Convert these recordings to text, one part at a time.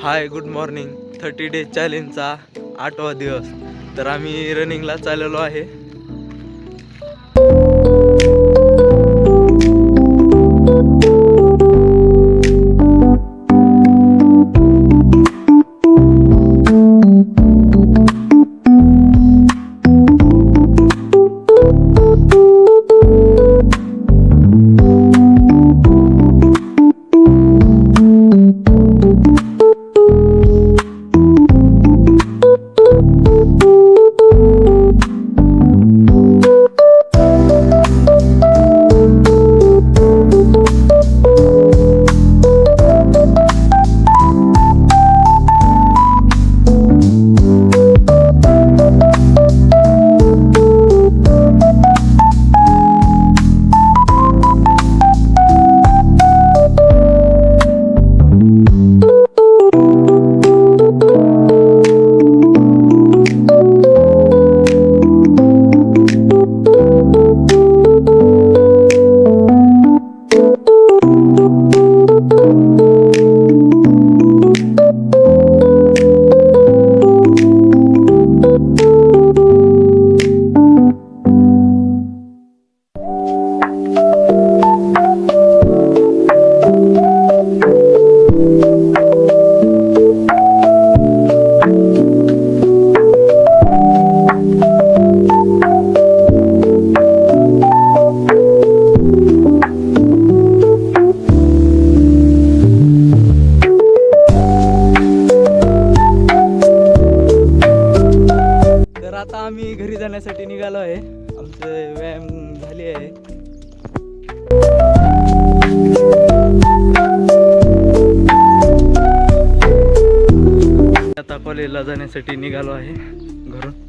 Hi good morning. 30 days चॅलेंजचा 8वा दिवस. तर आम्ही रनिंगला चाललेलो आहे. आता आम्ही घरी जाण्यासाठी निघालो आहे. आमचे व्यायाम झाली आहे. आता कॉलेजला जाण्यासाठी निघालो आहे घरून.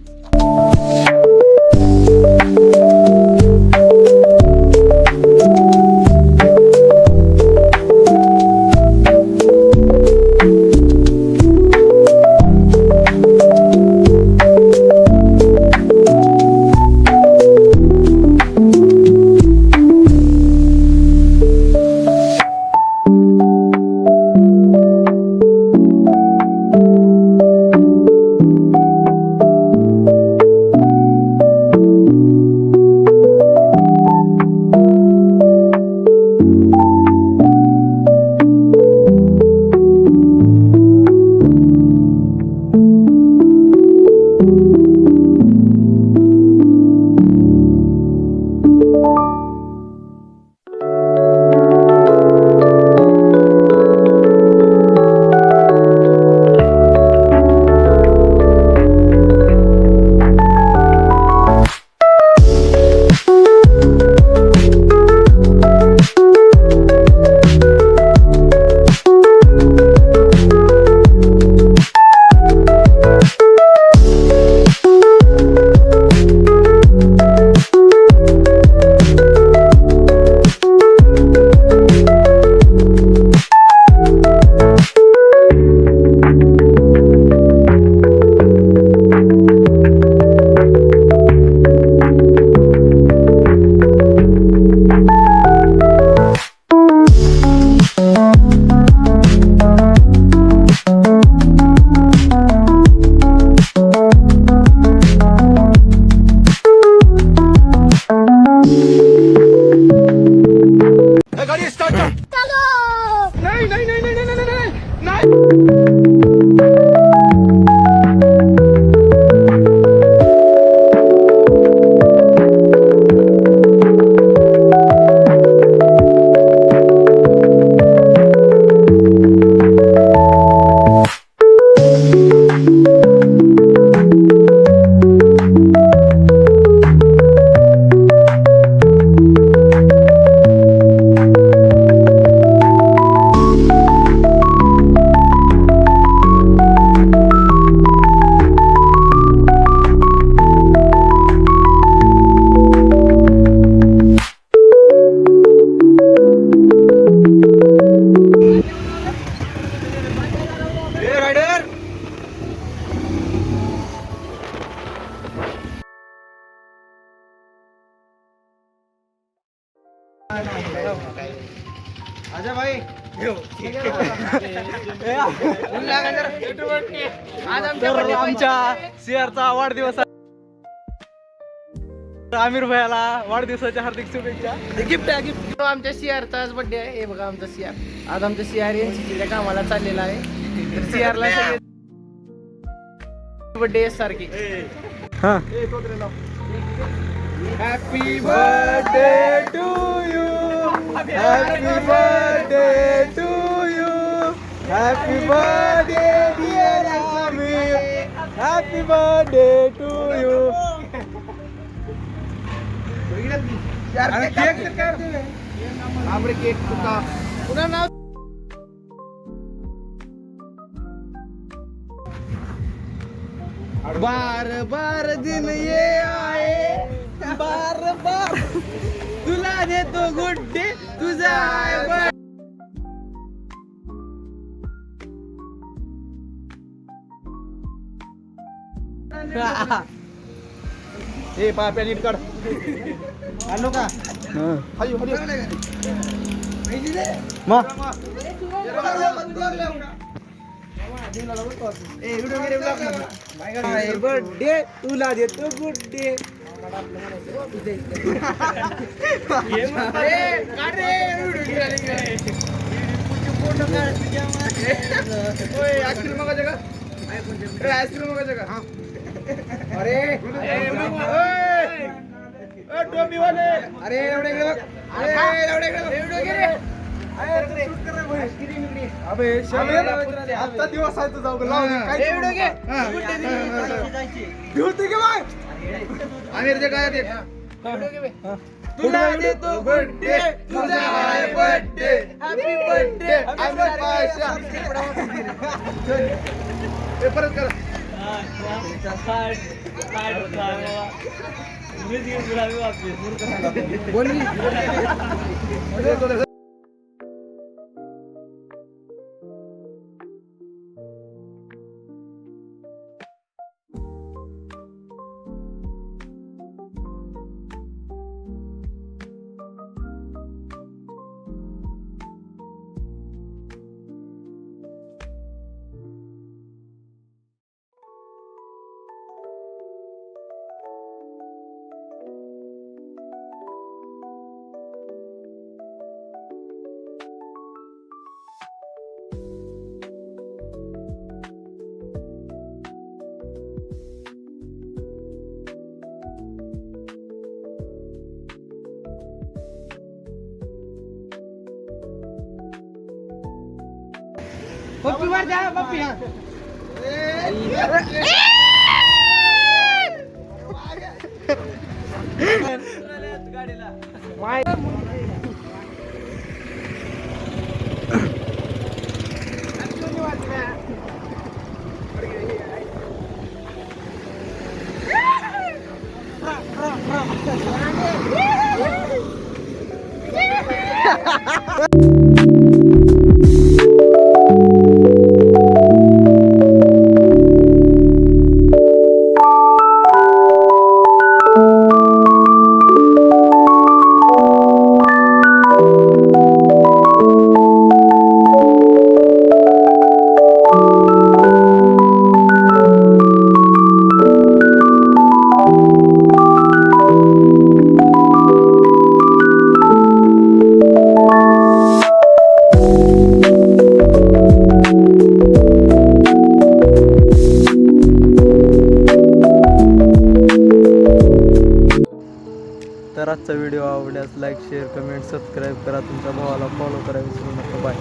तर आमच्या सियारचा वाढदिवस आहे. आमिर भैयाला वाढदिवसाच्या हार्दिक शुभेच्छा. गिफ्ट आहे गिफ्ट. आमच्या सिआरचाच बर्थडे आहे. हे बघा आमचा सिआर. आज आमचा सिआर एनसीसीच्या कामाला चाललेला आहे. तर सिआरला बर्थडे सारखी. हा. Happy birthday to you. Happy birthday to you. Happy birthday dear Aamir. Happy birthday to you. पुन्हा नाव बार बार दिन ये आए. बार बार तुला देतो गुड्डे तुझा आहे. हे पाप्या नीट काढ. आणलो का हली हली बर्थडे तुला देतो गुड्डे. अरे टोपी वाले. अरे एवढे आता दिवस आहे तुझा आमिरचे काय तुला देतो गुड्डे तुझा आहे birthday. Happy birthday Aamir Pasha. परत करा. पप्पी मार जा पप्पी. तर आजचा व्हिडिओ आवडल्यास लाईक शेअर कमेंट सबस्क्राईब करा. तुमच्या भावाला फॉलो करा विसरू नका. बाय.